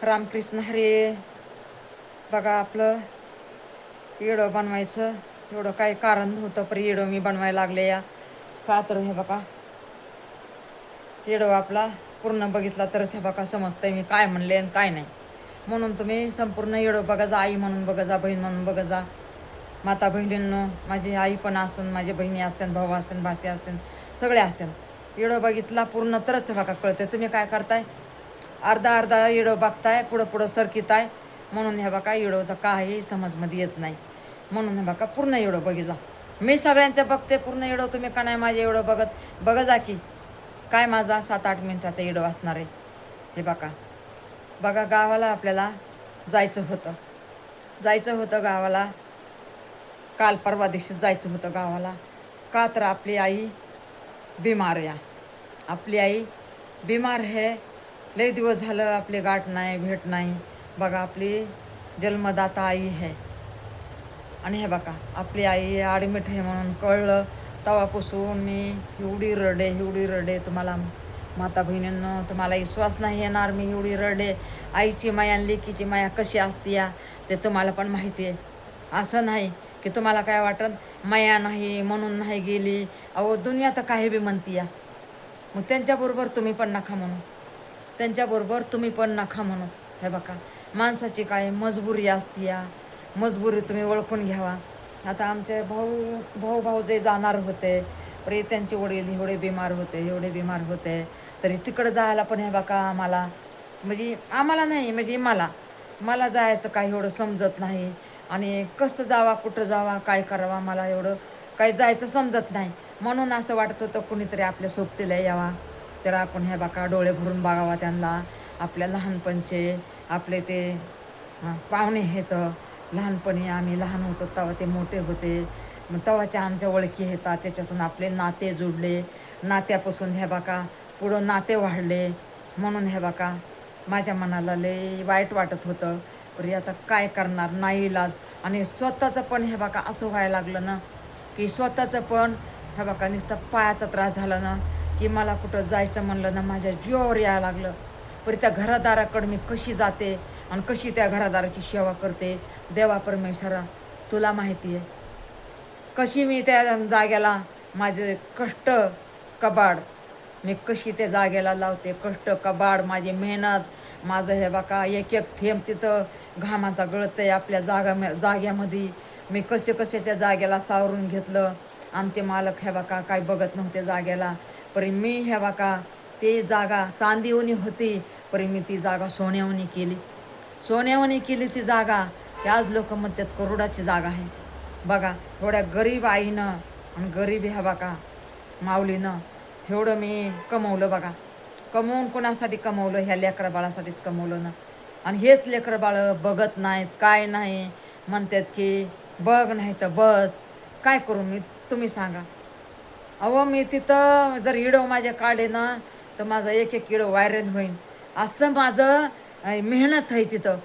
रामकृष्ण हरे. बघा आपलं येडं बनवायचं एवढं काही कारण नव्हतं, पण येडं मी बनवायला लागले या का तर हे बघा येडं आपला पूर्ण बघितला तरच हे बघा समजतंय मी काय म्हणले आणि काय नाही. म्हणून तुम्ही संपूर्ण येडं बघा जा, आई म्हणून बघा जा, बहीण म्हणून बघा जा. माता बहिणींनो, माझी आई पण असतात, माझ्या बहिणी असतात, भाऊ असतात, भाषे असतात, सगळे असतात. येडं बघितला पूर्ण तरच बघा कळते. तुम्ही काय करताय, अर्धा अर्धा येडं बघताय, पुढं पुढं सरकिताय. म्हणून हे बघा येडोचा काही समजमध्ये येत नाही. म्हणून हे बघा पूर्ण येडं बघी जा. मी सगळ्यांच्या बघते पूर्ण येडं, तुम्ही का नाही माझे एवढं बघा जा की. काय माझा 7-8 मिनिटाचा येडं असणार आहे. हे बघा बघा गावाला आपल्याला जायचं होतं गावाला. काल परवा दिवशी जायचं होतं गावाला. का तर आपली आई बिमार या. आपली आई बिमार आहे. लई दिवस झालं आपली गाठ नाही, भेट नाही. बघा आपली जन्मदाता आई आहे. आणि हे बघा आपली आई ॲडमिट आहे म्हणून कळलं तेव्हापासून मी एवढी रडे. तुम्हाला माता बहिणींनो, तुम्हाला विश्वास नाही येणार, मी एवढी रडे. आईची माया आणि लेकीची माया कशी असते या ते तुम्हाला पण माहिती आहे. असं नाही की तुम्हाला काय वाटत माया नाही म्हणून नाही गेली. अहो दुनिया तर काही बी म्हणती या. मग त्यांच्याबरोबर तुम्ही पण नका म्हणू. हे बघा माणसाची काय मजबुरी असते या. मजबुरी तुम्ही ओळखून घ्यावा. आता आमचे भाऊ जे जाणार होते, तरी त्यांचे वडील एवढे बिमार होते तरी तिकडं जायला पण हे बघा आम्हाला नाही म्हणजे मला जायचं काही एवढं समजत नाही. आणि कसं जावा, कुठं जावा, काय करावा, मला एवढं काही जायचं समजत नाही. म्हणून असं वाटत होतं कुणीतरी आपल्या सोबतीला यावा, तर आपण हे बघा डोळे भरून बघावा त्यांना. आपल्या लहानपणचे आपले ते पाहुणे आहेत. लहानपणी आम्ही लहान होतो तेव्हा ते मोठे होते, मग तेव्हाच्या आमच्या ओळखी येतात. त्याच्यातून आपले नाते जुडले. नात्यापासून हे बघा पुढं नाते वाढले. म्हणून हे बघा माझ्या मनाला लय वाईट वाटत होतं. पण आता काय करणार, नाही इलाज. आणि स्वतःचं पण हे बघा असं व्हायला लागलं ना की स्वतःचं पण हे बघा नुसतं पायाचा त्रास झाला ना की मला कुठं जायचं म्हणलं ना माझ्या जीवावर यायला लागलं. पण त्या घरादाराकडं मी कशी जाते आणि कशी त्या घरादाराची सेवा करते. देवा परमेश्वरा तुला माहिती आहे कशी मी त्या जागेला माझे कष्ट कबाड मी कशी त्या जागेला लावते. कष्ट कबाड माझी मेहनत, माझं हे बघा एक थेंब तिथं घामाचा गळतंय आपल्या जाग्यामध्ये. मी कसे त्या जागेला सावरून घेतलं. आमचे मालक हे बघा काय बघत नव्हते जागेला, पण मी हे बघा ती जागा चांदीवणी होती, पण मी ती जागा सोन्यावणी केली ती जागा. ते आज लोक म्हणतात करोडाची जागा आहे. बघा थोड्या गरीब आईनं आणि गरीब ह्या बघा माऊलीनं एवढं मी कमवलं. बघा कमवून कोणासाठी कमवलं, ह्या लेकरा बाळासाठीच कमवलं ना. आणि हेच लेकरं बाळं बघत नाहीत, काय नाही म्हणतात की बघ नाही तर बस. काय करू मी, तुम्ही सांगा. अहो मी तिथं जर इडो माझ्या काढे ना तर माझं एक इडो व्हायरल होईल. असं माझं मेहनत आहे तिथं.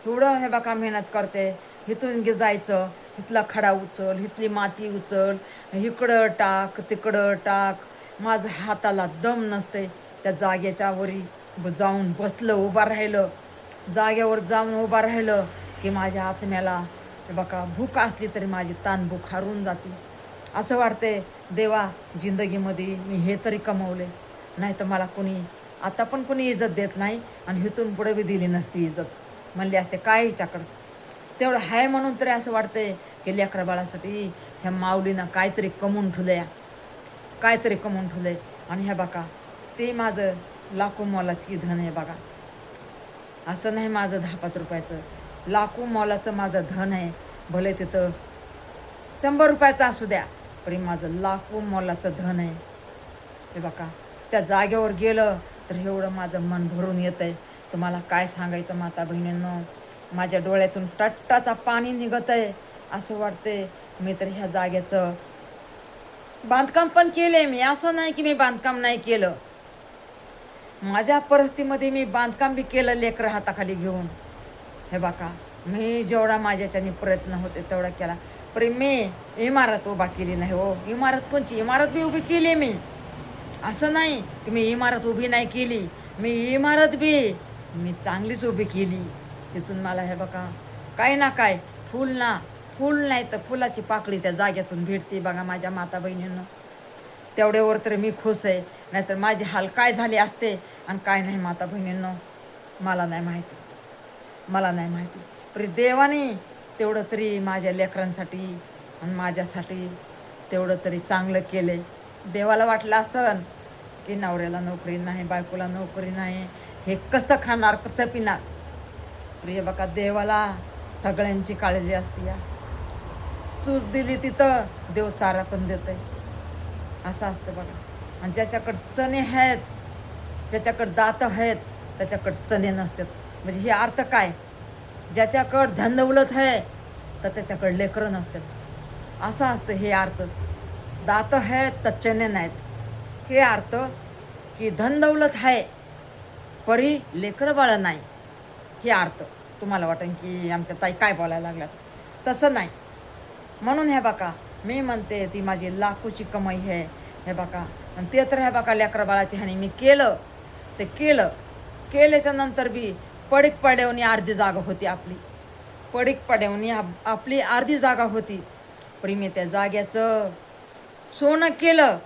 एवढं हे बघा मेहनत करते. इथून जायचं, इथला खडा उचल, इथली माती उचल, इकडं टाक तिकडं टाक. माझं हाताला दम नसते. त्या जागेच्या वरी जाऊन जागेवर जाऊन उभा राहिलं की माझ्या आत्म्याला हे बघा भूक असली तरी माझी ताण भूक हरून जाते. असं वाटते देवा जिंदगीमध्ये मी हे तरी कमवले, नाही तर मला आता पण कोणी इज्जत देत नाही. आणि इथून पुढे बी दिली नसती इज्जत. म्हणले असते काय हिच्याकडं तेवढं आहे. म्हणून तरी असं वाटतंय की लेकरा बाळासाठी ह्या माऊलीनं काहीतरी कमवून ठेवलंय. आणि ह्या बघा ते माझं लाखो मोलाची धन आहे. बघा असं नाही माझं 10-5 रुपयाचं, लाखो मोलाचं माझं धन आहे. भले तिथं 100 रुपयाचं असू द्या, तरी माझं लाखो मोलाचं धन आहे. हे बघा त्या जागेवर गेलं तर एवढं माझं मन भरून येतं आहे. तुम्हाला काय सांगायचं माता बहिणींनो, माझ्या डोळ्यातून टट्टाचा पाणी निघत आहे. असं वाटते मी तर ह्या जागेचं बांधकाम पण केले. मी असं नाही की मी बांधकाम नाही केलं. माझ्या परिस्थितीमध्ये मी बांधकाम बी केलं लेकरं हाताखाली घेऊन. हे बघा मी जेवढा माझ्याच्याने प्रयत्न होते तेवढा केला. पण मी इमारत उभा केली नाही हो. इमारत कोणची इमारत बी उभी केली मी. असं नाही की मी इमारत उभी नाही केली. मी इमारत बी मी चांगलीच उभी केली. तिथून मला हे बघा काय ना काय फूल नाही तर फुलाची पाकळी त्या जाग्यातून भेटते बघा माझ्या माता बहिणींना. तेवढ्यावर तर मी खुश आहे. नाहीतर माझे हाल काय झाले असते आणि काय नाही माता बहिणींनो, मला नाही माहिती. मला नाही माहिती. पण देवाने तेवढं तरी माझ्या लेकरांसाठी आणि माझ्यासाठी तेवढं तरी चांगलं केलं. देवाला वाटलं असन की नवऱ्याला नोकरी नाही, बायकोला नोकरी नाही, हे कसं खाणार, कसं पिणार. प्रिय बघा, देवाला सगळ्यांची काळजी असते. चूज दिली तिथं देव चारा पण देतोय. असं असतं बघा. आणि ज्याच्याकडं चणे आहेत, ज्याच्याकडं दात आहेत, त्याच्याकडं चणे नसतात. म्हणजे हे अर्थ काय? ज्याच्याकडं धनदौलत आहे तर त्याच्याकडं लेकरं नसतात. असं असतं हे अर्थ. दात आहेत तर चणे नाहीत, हे अर्थ की धनदौलत आहे परी लेकरं बाळ नाही, हे अर्थ. तुम्हाला वाटेल की आमच्या ताई काय बोलायला लागल्यात. तसं नाही. म्हणून हे बघा मी म्हणते ती माझी लाखोची कमाई आहे. हे बघा आणि ते तर हे बघा लेकरा बाळाची हानी मी केलं ते केल्याच्या नंतर बी पडीक पड्यावनी अर्धी जागा होती आपली. पडीक पड्यावनी आपली अर्धी जागा होती. पण मी त्या जाग्याचं सोनं केलं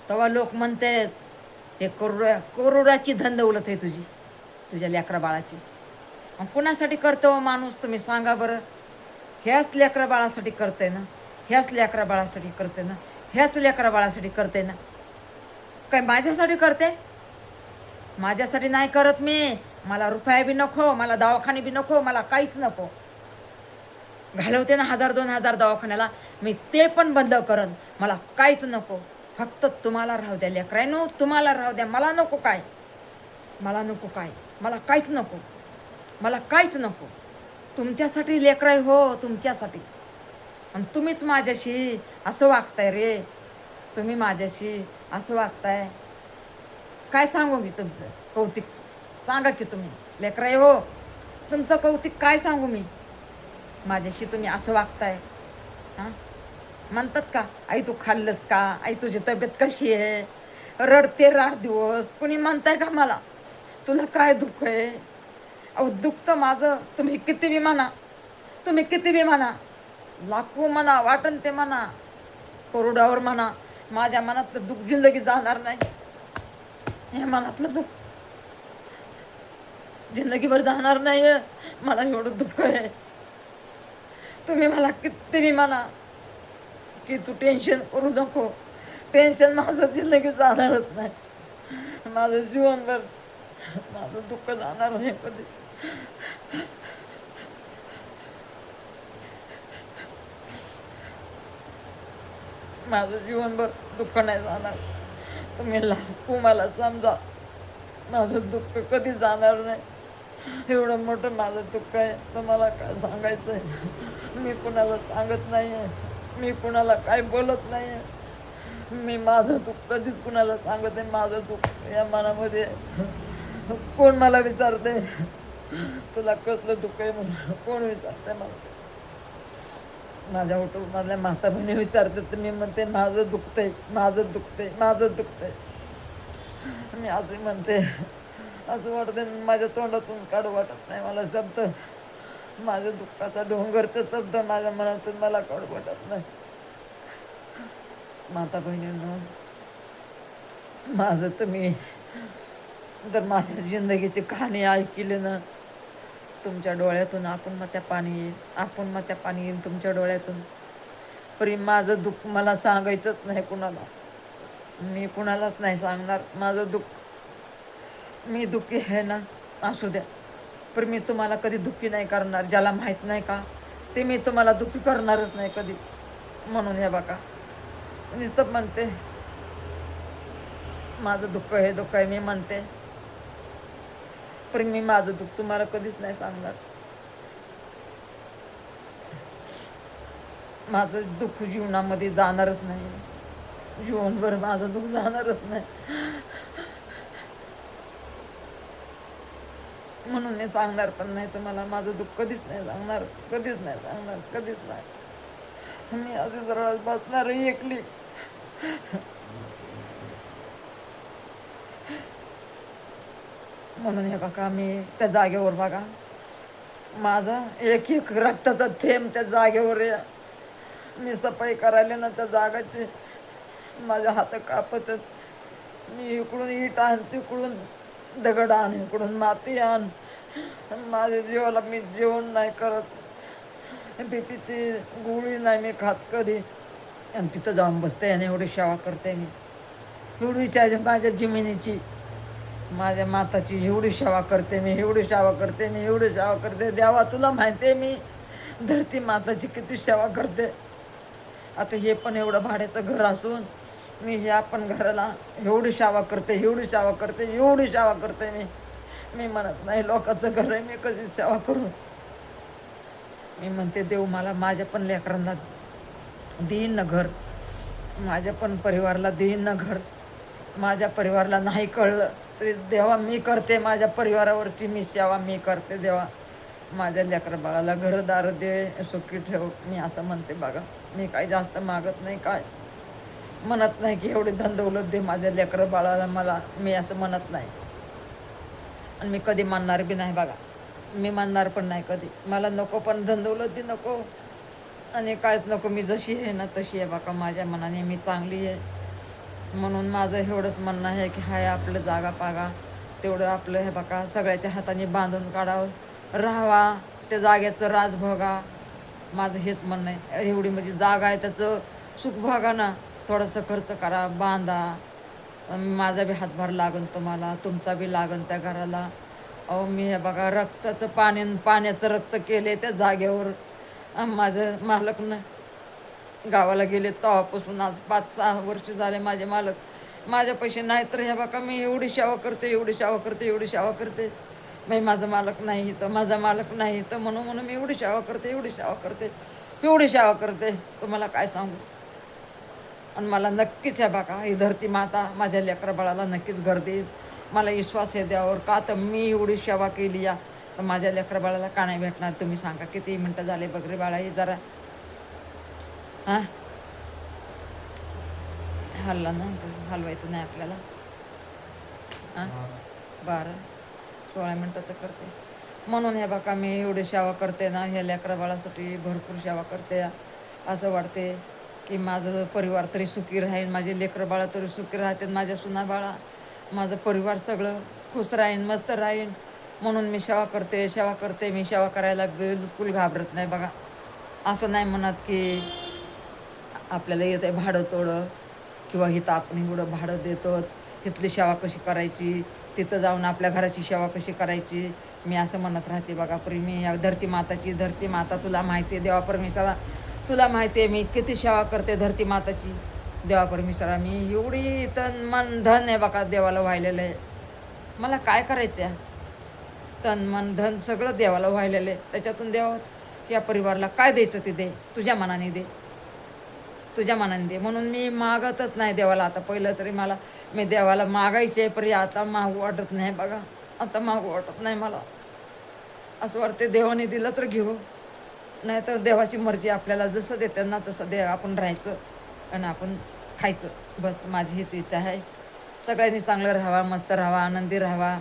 तेव्हा लोक म्हणतात हे करोडाची धनदौलत आहे तुझी, तुझ्या लेकरा बाळाची. मग कुणासाठी करतो माणूस तुम्ही सांगा बरं? ह्याच लेकरा बाळासाठी करते ना, ह्याच लेकरा बाळासाठी करते ना, ह्याच लेकरा बाळासाठी करते ना. काय माझ्यासाठी करते? माझ्यासाठी नाही करत मी. मला रुपया बी नको, मला दवाखाने बी नको, मला काहीच नको. घालवते ना 1000-2000 दवाखान्याला, मी ते पण बंद करन. मला काहीच नको. फक्त तुम्हाला राहू द्या लेकरांनो, तुम्हाला राहू द्या. मला नको काय, मला नको काय, मला काहीच नको, मला काहीच नको. तुमच्यासाठी लेकराय हो, तुमच्यासाठी. आणि तुम्हीच माझ्याशी असं वागताय रे, तुम्ही माझ्याशी असं वागताय. काय सांगू मी तुमचं कौतिक? सांगा की तुम्ही लेकराय हो, तुमचं कौतिक काय सांगू मी? माझ्याशी तुम्ही असं वागताय. हां, म्हणतात का आई तू खाल्लंस का, आई तुझी तब्येत कशी आहे, रडते 8 दिवस. कुणी म्हणताय का मला तुला काय दुःख आहे? अहो दुखतं माझं. तुम्ही किती बी म्हणा, तुम्ही किती बी म्हणा, लाखो म्हणा, वाटन ते म्हणा, करोडावर म्हणा, माझ्या मनातलं दुःख जिंदगी जाणार नाही. हे मनातलं दुःख जिंदगीभर जाणार नाही. मला एवढं दुःख आहे. तुम्ही मला किती बी म्हणा की तू टेन्शन करू नको, टेन्शन माझं जिंदगी जाणारच नाही. माझं जीवनभर माझं दुःख जाणार नाही कधी. माझं जीवनभर दुःख नाही जाणार. तुम्ही लाखो मला समजा, माझं दुःख कधी जाणार नाही. एवढं मोठं माझं दुःख आहे तर मला काय सांगायचं आहे. मी कुणाला सांगत नाही आहे, मी कुणाला काय बोलत नाही आहे. मी माझं दुःख कधीच कुणाला सांगत नाही. माझं दुःख या मनामध्ये. कोण मला विचारते तुला कसलं दुःख आहे म्हणून? कोण विचारते मला? माझ्या कुटुंबातल्या माता बहिणी विचारते तर मी म्हणते माझं दुखतंय, माझं दुखतंय, माझं दुखतंय. मी असे म्हणते, असं वाटतं माझ्या तोंडातून काढू वाटत नाही मला शब्द. माझ्या दुःखाचा डोंगर ते शब्द माझ्या मनातून मला काढू वाटत नाही. माता बहिणींनो, माझं तुम्ही जर माझ्या जिंदगीची कहाणी ऐकली ना, तुमच्या डोळ्यातून आपण मग त्या पाणी येईल, आपण मग त्या पाणी येईल तुमच्या डोळ्यातून. परी माझं दुःख मला सांगायचंच नाही कुणाला. मी कुणालाच नाही सांगणार माझं दुःख. मी दुःखी आहे ना, असू द्या, पण मी तुम्हाला कधी दुःखी नाही करणार. ज्याला माहीत नाही का ते मी तुम्हाला दुःखी करणारच नाही कधी. म्हणून हे बघा नुसतं म्हणते माझं दुःख हे दुःख आहे मी म्हणते, पण मी माझं दुःख तुम्हाला कधीच नाही सांगणार. माझं दुःख जीवनामध्ये जाणारच नाही, जीवनभर माझं दुःख जाणारच नाही. म्हणून मी सांगणार पण नाही तुम्हाला. माझं दुःख कधीच नाही सांगणार, कधीच नाही सांगणार, कधीच नाही. मी असे जरा बसणार एकली. म्हणून हे बघा मी त्या जागेवर बघा माझा एक एक रक्ताचा थेंब त्या जागेवर मी सफाई करायला ना त्या जागाची माझ्या हात कापत. मी इकडून इट आण, तिकडून दगड आण, इकडून माती आण. माझ्या जीवाला मी जेवण नाही करत, बीपीची गोळी नाही मी खात कधी. आणि तिथं जाऊन बसते आणि एवढी सेवा करते मी, एवढीच्या माझ्या जमिनीची माझ्या माताची एवढी सेवा करते मी, एवढी सेवा करते मी, एवढी सेवा करते. देवा तुला माहिती आहे मी धरती माताची किती सेवा करते. आता हे पण एवढं भाड्याचं घर असून मी ह्या पण घराला एवढी सेवा करते, एवढी सेवा करते, एवढी सेवा करते. मी म्हणत नाही लोकांचं घर आहे मी कशी सेवा करू. मी म्हणते देव मला माझ्या पण लेकरांना देईन ना घर, माझ्या पण परिवाराला देईन ना घर. माझ्या परिवाराला नाही कळलं तरी देवा मी करते, माझ्या परिवारावरची मी सेवा मी करते. देवा माझ्या लेकरा बाळाला घरदार दे, सुखी ठेव. मी असं म्हणते बघा. मी काही जास्त मागत नाही, काय म्हणत नाही की एवढी धनदौलत दे माझ्या लेकरा बाळाला मला. मी असं म्हणत नाही आणि मी कधी मानणार बी नाही बघा. मी मानणार पण नाही कधी. मला नको पण धनदौलत बी नको आणि कायच नको. मी जशी आहे ना तशी आहे बघा. माझ्या मनाने मी चांगली आहे. म्हणून माझं एवढंच म्हणणं आहे की हाय आपलं जागा पागा तेवढं आपलं हे बघा सगळ्याच्या हाताने बांधून काढावं, राहावा, त्या जागेचं राज भोगा. माझं हेच म्हणणं आहे. एवढी म्हणजे जागा आहे त्याचं सुख भोगा ना. थोडंसं खर्च करा, बांधा. माझा बी हातभार लागन तुम्हाला, तुमचा बी लागन त्या घराला. अहो मी हे बघा रक्ताचं पाण्याचं रक्त केले त्या जागेवर. माझं मालक न गावाला गेले तेव्हापासून आज 5-6 वर्ष झाले माझे मालक माझ्या पैसे नाही. तर हे बघा मी एवढी सेवा करते, एवढी सेवा करते, एवढी सेवा करते. मी माझं मालक नाही तर माझा मालक नाही तर म्हणून मी एवढी सेवा करते, एवढी सेवा करते, एवढी सेवा करते तुम्हाला काय सांगू. आणि मला नक्कीच आहे बघा ही धरती माता माझ्या लेकरा बाळाला नक्कीच घर देईल. मला विश्वास आहे द्यावर. का तर मी एवढी सेवा केली या तर माझ्या लेकरा बाळाला का नाही भेटणार. तुम्ही सांगा किती मिनटं झाले बघ रे बाळा. हे जरा हां हलला ना, हलवायचं नाही आपल्याला. हां 12-16 मिनटाचं करते. म्हणून हे बघा मी एवढी सेवा करते ना ह्या लेकरा बाळासाठी भरपूर सेवा करते. असं वाटते की माझं परिवार तरी सुखी राहील, माझे लेकरं बाळा तरी सुखी राहतील, माझ्या सुना बाळा माझं परिवार सगळं खुश राहीन, मस्त राहीन. म्हणून मी सेवा करते, सेवा करते. मी सेवा करायला बिलकुल घाबरत नाही बघा. असं नाही म्हणत की आपल्याला येत आहे भाडं तोडं किंवा इथं आपण एवढं भाडं देतो, इथली सेवा कशी करायची, तिथं जाऊन आपल्या घराची सेवा कशी करायची. मी असं म्हणत राहते बघा. परी मी या धरती माताची, धरती माता तुला माहिती आहे देवा परमेश्वरा, तुला माहिती आहे मी किती सेवा करते धरती माताची. देवा परमेश्वरा मी एवढी तन मन धन आहे बघा देवाला वाहिलेलं आहे. मला काय करायचं आहे. तन मन धन सगळं देवाला वाहिलेलं आहे. त्याच्यातून देवा या परिवाराला काय द्यायचं ते दे, तुझ्या मनाने दे, तुझ्या मनाने दे. म्हणून मी मागतच नाही देवाला. आता पहिलं तरी मला मी देवाला मागायचे परी आता मागू वाटत नाही बघा. आता मागू वाटत नाही मला. असं वाटते देवाने दिलं तर घेऊ, नाही तर देवाची मर्जी आपल्याला जसं देते ना तसं आपण राहायचं आणि आपण खायचं. बस माझी हीच इच्छा आहे. सगळ्यांनी चांगलं राहावा, मस्त राहावा, आनंदी राहावा.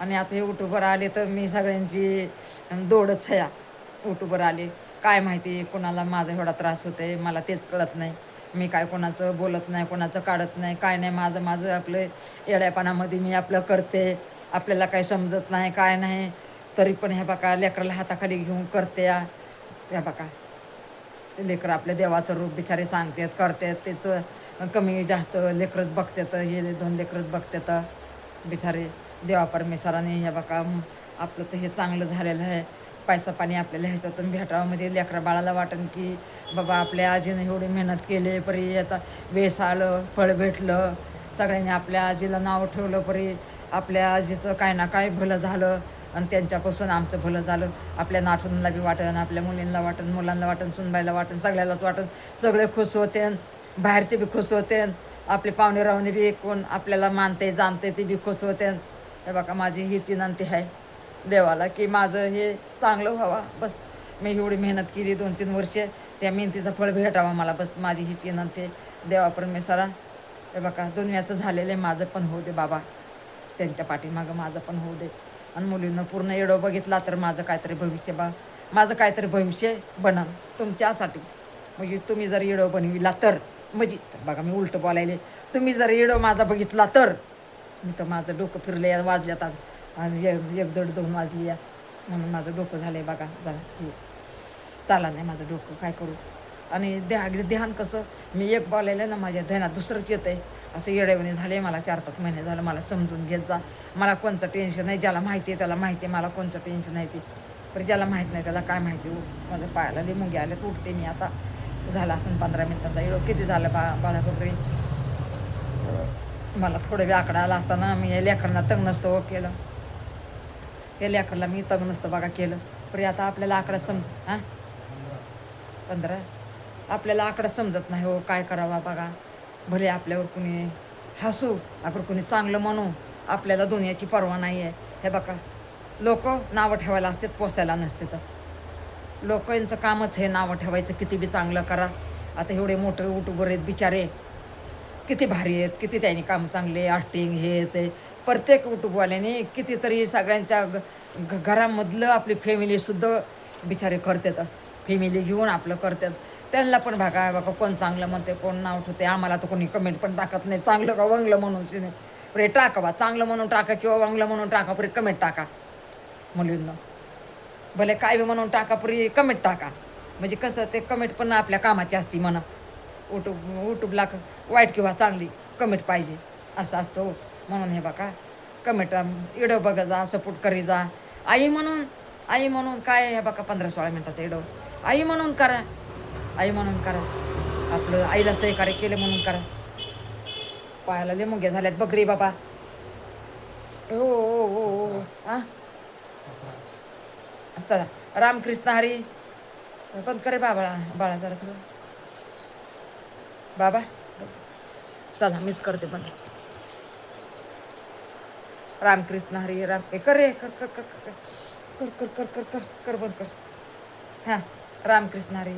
आणि आता हे यूट्यूबवर आले तर मी सगळ्यांची दौडच आहे. यूट्यूबवर आले काय माहिती कोणाला माझा एवढा त्रास होते मला तेच कळत नाही. मी काय कोणाचं बोलत नाही, कोणाचं काढत नाही, काय नाही. माझं आपलं येड्यापणामध्ये मी आपलं करते. आपल्याला काही समजत नाही काय नाही तरी पण हे बघा लेकराला हाताखाली घेऊन करते. हे बघा लेकरं आपल्या देवाचं रूप बिचारे सांगतात करतात. त्याचं कमी जास्त लेकरच बघतात. हे 2 लेकरच बघतात बिचारे. देवा परमेश्वराने हे बघा आपलं तर हे चांगलं झालेलं आहे. पैसा पाणी आपल्याला ह्याच्यातून भेटावं म्हणजे लेकरा बाळाला वाटेल की बाबा आपल्या आजीनं एवढी मेहनत केली परी याचा वेस आलं, फळ भेटलं. सगळ्यांनी आपल्या आजीला नाव ठेवलं परी आपल्या आजीचं काय ना काय भलं झालं आणि त्यांच्यापासून आमचं भलं झालं. आपल्या नातूंना बी वाटन, आपल्या मुलींना वाटन, मुलांना वाटन, सुनबाईला वाटन, सगळ्यालाच वाटन. सगळे खुश होते, बाहेरचे बी खुश होते, आपले पाहुणे रावणे बी कोण आपल्याला मानते जाणते ते बी खुश होते. हे बघा माझी हीच विनंती आहे देवाला की माझं हे चांगलं व्हावा. बस मी एवढी मेहनत केली 2-3 वर्षे, त्या मेहनतीचं फळ भेटावा मला. बस माझी हीच विनंती देवा परमेश्वरा. हे बघा दुनियाचं झालेलं आहे माझं पण होऊ दे बाबा. त्यांच्या पाठीमागं माझं पण होऊ दे. आणि मुलींना पूर्ण येडो बघितला तर माझं काहीतरी माझं काहीतरी भविष्य बनन तुमच्यासाठी. म्हणजे तुम्ही जर येडो बनविला तर, म्हणजे बघा मी उलटं बोलायले, तुम्ही जर येडो माझा बघितला तर, मी तर माझं डोकं फिरले वाजल्यात आणि 1-1, 1:30, 2 वाजली म्हणून माझं डोकं झालंय बघा जरा हे चाला नाही माझं डोकं, काय करू. आणि ध्यान कसं मी एक बोलायला ना माझ्या ध्यानात दुसरंच येतं आहे. असं येडेवणे झाले मला 4-5 महिने झालं. मला समजून घेत जा. मला कोणतं टेन्शन नाही. ज्याला माहिती आहे त्याला माहिती आहे मला कोणतं टेन्शन नाही ते. पण ज्याला माहीत नाही त्याला काय माहिती. माझ्या पायाला लई मुंग्या आल्यात. उठते मी आता. झाला असं 15 मिनिटाचा येडो. किती झालं बाळाबरोबर. मला थोडं वेळ आकडा आला असताना मी या लेकरांना तंग नसतं केलं. या लेकराला मी तंग नसतं बघा केलं. पण आता आपल्याला आकडा 15 आपल्याला आकडा समजत नाही हो. काय करावा बघा. भले आपल्यावर कुणी हसू, आपण कुणी चांगलं म्हणू, आपल्याला दुनियाची पर्वा नाही आहे. हे बघा लोक नावं ठेवायला असतात, पोसायला नसते. तर लोकांचं कामच हे नावं ठेवायचं. किती बी चांगलं करा. आता एवढे मोठे युट्यूबर आहेत बिचारे, किती भारी आहेत, किती त्यांनी काम चांगले ॲक्टिंग हे ते. प्रत्येक युट्यूबवाल्याने कितीतरी सगळ्यांच्या घरामधलं आपली फॅमिलीसुद्धा बिचारे करतात. फॅमिली घेऊन आपलं करतात. त्यांना पण बघा कोण चांगलं म्हणते, कोण नाव ठेवते. आम्हाला तर कोणी कमेंट पण टाकत नाही. चांगलं का वंगलं म्हणून नाही. परे टाका बा, चांगलं म्हणून टाका किंवा वंगलं म्हणून टाका, परी कमेंट टाका. मुलींना भले काय बी म्हणून टाका, परी कमेंट टाका. म्हणजे कसं ते कमेंट पण आपल्या कामाची असती म्हणा. यूट्यूबला वाईट किंवा चांगली कमेंट पाहिजे असं असतं. म्हणून हे बघा कमेंट इडो बघा जा, सपोर्ट करी जा. आई म्हणून काय हे बघा 15-16 मिनिटाचा इडो आई म्हणून करा. आई म्हणून करा. आपलं आईला सहकार्य केलं म्हणून करा. पायाला लय मुंग्या झाल्यात बघ रे बाबा. हो हो हो हो हां चला. रामकृष्ण हरी. बंद करे बाळा जरा थोडं बाबा. चला मीच करते बंद. रामकृष्ण हरी. कर रे कर कर कर कर कर कर कर कर कर कर बंद कर. हां रामकृष्ण हरी.